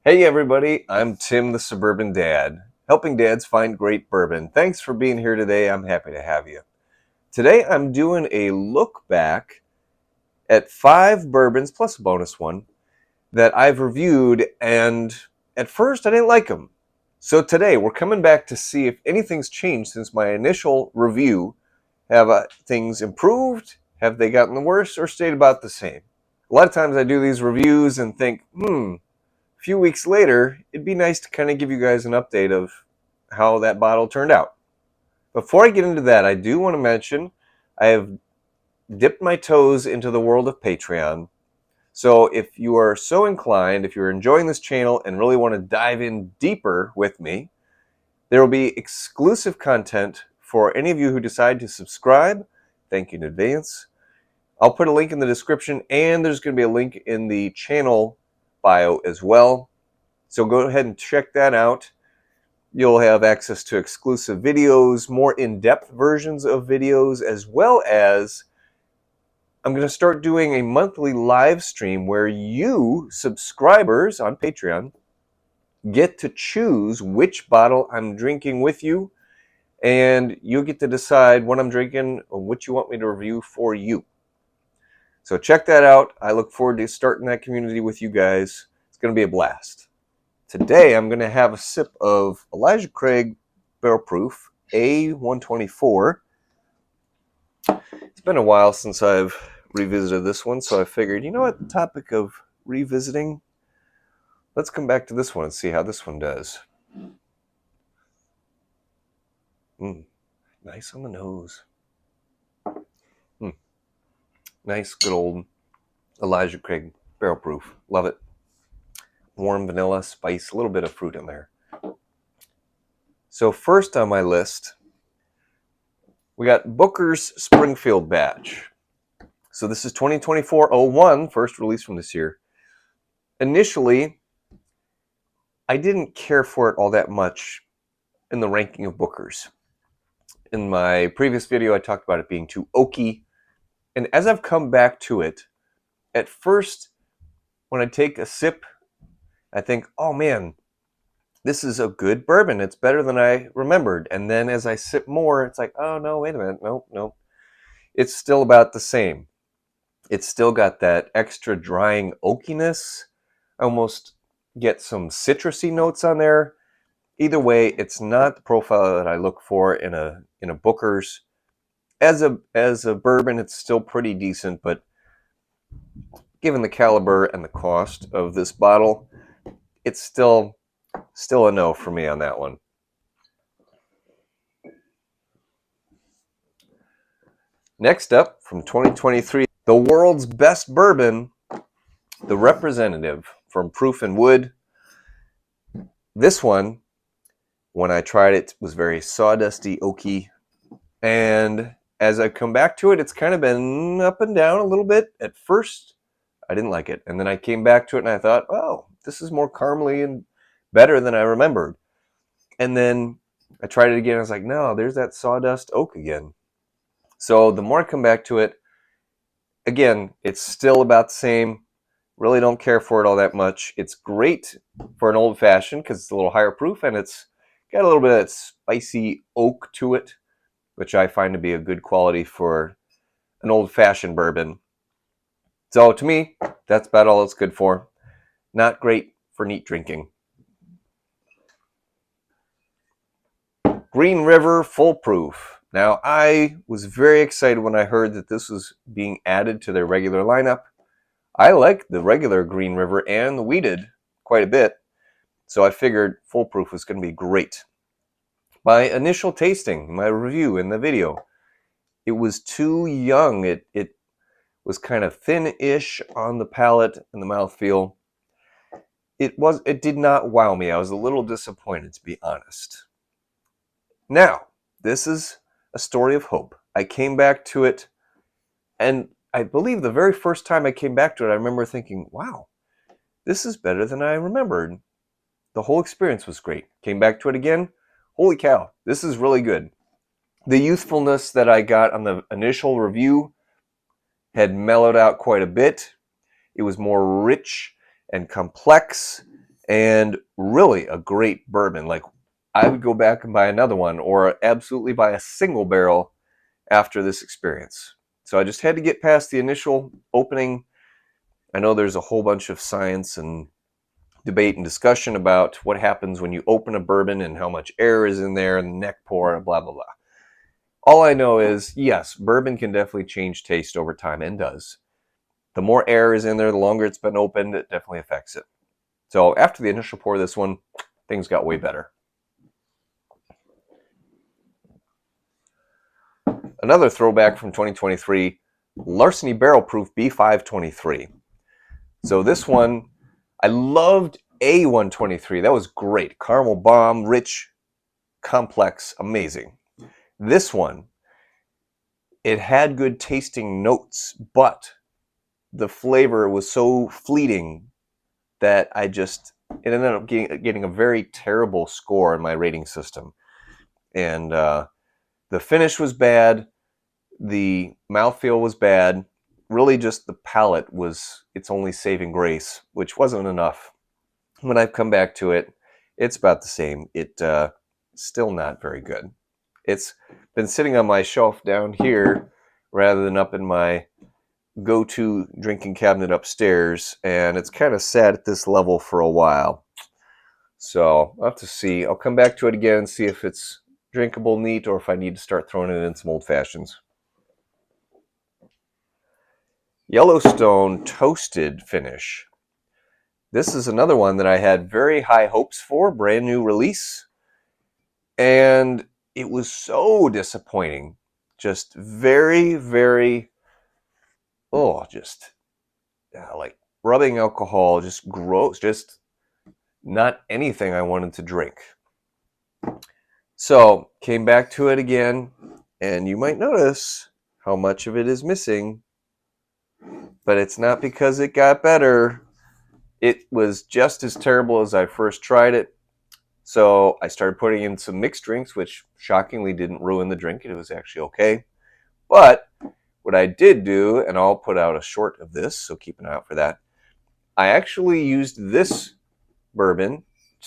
Hey everybody, I'm Tim the Suburban Dad, helping dads find great bourbon. Thanks for being here today. I'm happy to have you. Today I'm doing a look back at 5 bourbons plus a bonus one that I've reviewed, and at first I didn't like them. So today we're coming back to see if anything's changed since my initial review. Have things improved? Have they gotten worse or stayed about the same? A lot of times I do these reviews and think, a few weeks later, it'd be nice to kind of give you guys an update of how that bottle turned out. Before I get into that, I do want to mention I have dipped my toes into the world of Patreon. So if you are so inclined, if you're enjoying this channel and really want to dive in deeper with me, there will be exclusive content for any of you who decide to subscribe. Thank you in advance. I'll put a link in the description, and there's going to be a link in the channel bio as well. So go ahead and check that out. You'll have access to exclusive videos, more in-depth versions of videos, as well as I'm going to start doing a monthly live stream where you, subscribers on Patreon, get to choose which bottle I'm drinking with you, and you get to decide what I'm drinking or what you want me to review for you. So check that out. I look forward to starting that community with you guys. It's going to be a blast. Today I'm going to have a sip of Elijah Craig Barrel Proof A124. It's been a while since I've revisited this one, so I figured, you know what, the topic of revisiting, let's come back to this one and see how this one does. Nice on the nose. Nice, good old Elijah Craig Barrel Proof. Love it. Warm vanilla, spice, a little bit of fruit in there. So first on my list, we got Booker's Springfield batch. So this is 2024-01, first release from this year. Initially, I didn't care for it all that much in the ranking of Booker's. In my previous video, I talked about it being too oaky. And as I've come back to it, at first, when I take a sip, I think, oh man, this is a good bourbon. It's better than I remembered. And then as I sip more, it's like, oh no, wait a minute. Nope. It's still about the same. It's still got that extra drying oakiness. I almost get some citrusy notes on there. Either way, it's not the profile that I look for in a Booker's. As a bourbon, it's still pretty decent, but given the caliber and the cost of this bottle, it's still a no for me on that one. Next up, from 2023, the world's best bourbon, the Representative from Proof and Wood. This one, when I tried it, was very sawdusty, oaky, and as I've come back to it, it's kind of been up and down a little bit. At first, I didn't like it, and then I came back to it and I thought, oh, this is more caramely and better than I remembered. And then I tried it again. I was like, no, there's that sawdust oak again. So the more I come back to it, again, it's still about the same. Really don't care for it all that much. It's great for an old fashioned because it's a little higher proof and it's got a little bit of that spicy oak to it, which I find to be a good quality for an old fashioned bourbon. So to me, that's about all it's good for. Not great for neat drinking. Green River Full Proof. Now, I was very excited when I heard that this was being added to their regular lineup. I like the regular Green River and the wheated quite a bit, so I figured Full Proof was going to be great. My initial tasting, my review in the video, it was too young. It was kind of thin-ish on the palate and the mouthfeel. It did not wow me. I was a little disappointed, to be honest. Now, this is a story of hope. I came back to it, and I believe the very first time I came back to it, I remember thinking, wow, this is better than I remembered. The whole experience was great. Came back to it again. Holy cow, this is really good. The youthfulness that I got on the initial review had mellowed out quite a bit. It was more rich and complex and really a great bourbon. Like, I would go back and buy another one, or absolutely buy a single barrel after this experience. So I just had to get past the initial opening. I know there's a whole bunch of science and debate and discussion about what happens when you open a bourbon and how much air is in there and the neck pour and blah, blah, blah. All I know is, yes, bourbon can definitely change taste over time, and does. The more air is in there, the longer it's been opened, it definitely affects it. So after the initial pour of this one, things got way better. Another throwback from 2023, Larceny Barrel Proof B523. So this one, I loved A123. That was great. Caramel bomb, rich, complex, amazing. This one, it had good tasting notes, but the flavor was so fleeting that it ended up getting a very terrible score in my rating system. And the finish was bad. The mouthfeel was bad. Really just the palate was its only saving grace, which wasn't enough. When I've come back to it, it's about the same. It's still not very good. It's been sitting on my shelf down here rather than up in my go-to drinking cabinet upstairs, and it's kind of sat at this level for a while. So I'll have to see. I'll come back to it again and see if it's drinkable neat or if I need to start throwing it in some old fashions. Yellowstone Toasted finish. This is another one that I had very high hopes for, brand new release, and it was so disappointing. Just very, very, like rubbing alcohol, just gross, just not anything I wanted to drink. So came back to it again, and you might notice how much of it is missing, but it's not because it got better. It was just as terrible as I first tried it. So I started putting in some mixed drinks, which shockingly didn't ruin the drink. It was actually okay. But what I did do, and I'll put out a short of this, so keep an eye out for that, I actually used this bourbon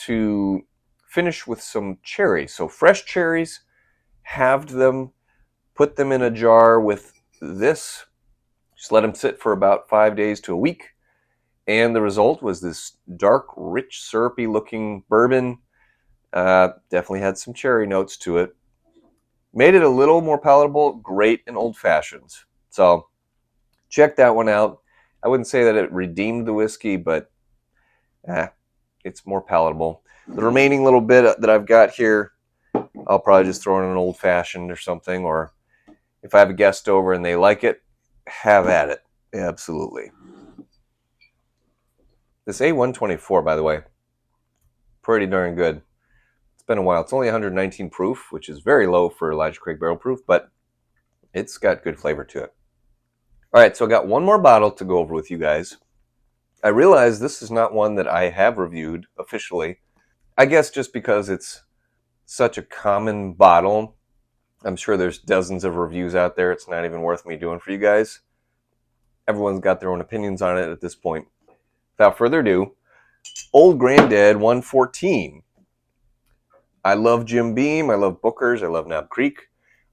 to finish with some cherries. So fresh cherries, halved them, put them in a jar with this, just let them sit for about 5 days to a week. And the result was this dark, rich, syrupy looking bourbon. Definitely had some cherry notes to it. Made it a little more palatable, great in old fashions. So check that one out. I wouldn't say that it redeemed the whiskey, but it's more palatable. The remaining little bit that I've got here, I'll probably just throw in an old fashioned or something, or if I have a guest over and they like it, have at it. Absolutely. This A124, by the way, pretty darn good. It's been a while. It's only 119 proof, which is very low for Elijah Craig Barrel Proof, but it's got good flavor to it. All right, so I got one more bottle to go over with you guys. I realize this is not one that I have reviewed officially. I guess just because it's such a common bottle. I'm sure there's dozens of reviews out there. It's not even worth me doing for you guys. Everyone's got their own opinions on it at this point. Without further ado, Old Granddad 114. I love Jim Beam. I love Booker's. I love Knob Creek.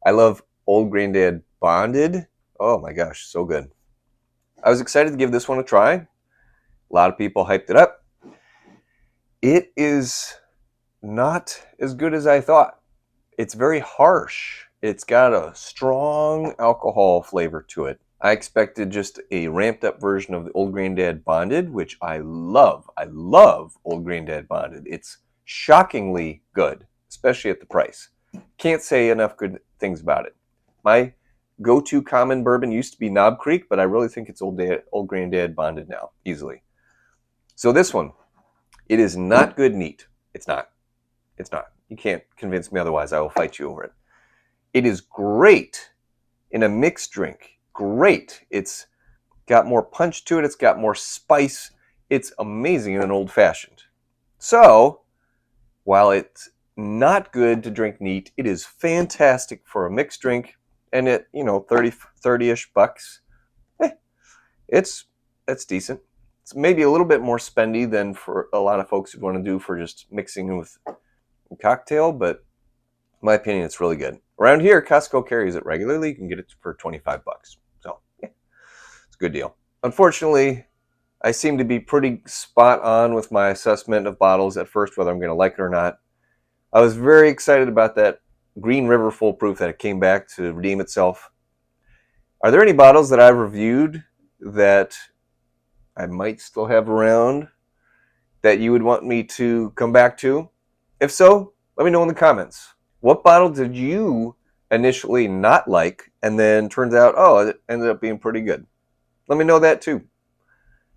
I love Old Granddad Bonded. Oh my gosh, so good. I was excited to give this one a try. A lot of people hyped it up. It is not as good as I thought. It's very harsh. It's got a strong alcohol flavor to it. I expected just a ramped up version of the Old Granddad Bonded, which I love. I love Old Granddad Bonded. It's shockingly good, especially at the price. Can't say enough good things about it. My go-to common bourbon used to be Knob Creek, but I really think it's Old Granddad Bonded now, easily. So this one, it is not good neat. It's not. It's not. You can't convince me otherwise. I will fight you over it. It is great in a mixed drink. Great. It's got more punch to it. It's got more spice. It's amazing in an old fashioned. So, while it's not good to drink neat, it is fantastic for a mixed drink. And at, 30-ish bucks, it's decent. It's maybe a little bit more spendy than for a lot of folks who want to do for just mixing with a cocktail, but in my opinion, it's really good. Around here, Costco carries it regularly. You can get it for 25 bucks. So, yeah, it's a good deal. Unfortunately, I seem to be pretty spot on with my assessment of bottles at first, whether I'm going to like it or not. I was very excited about that Green River Foolproof that it came back to redeem itself. Are there any bottles that I've reviewed that I might still have around that you would want me to come back to? If so, let me know in the comments. What bottle did you initially not like and then turns out, oh, it ended up being pretty good? Let me know that too.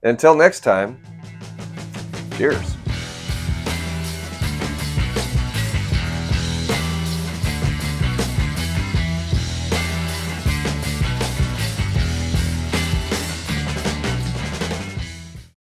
And until next time, cheers.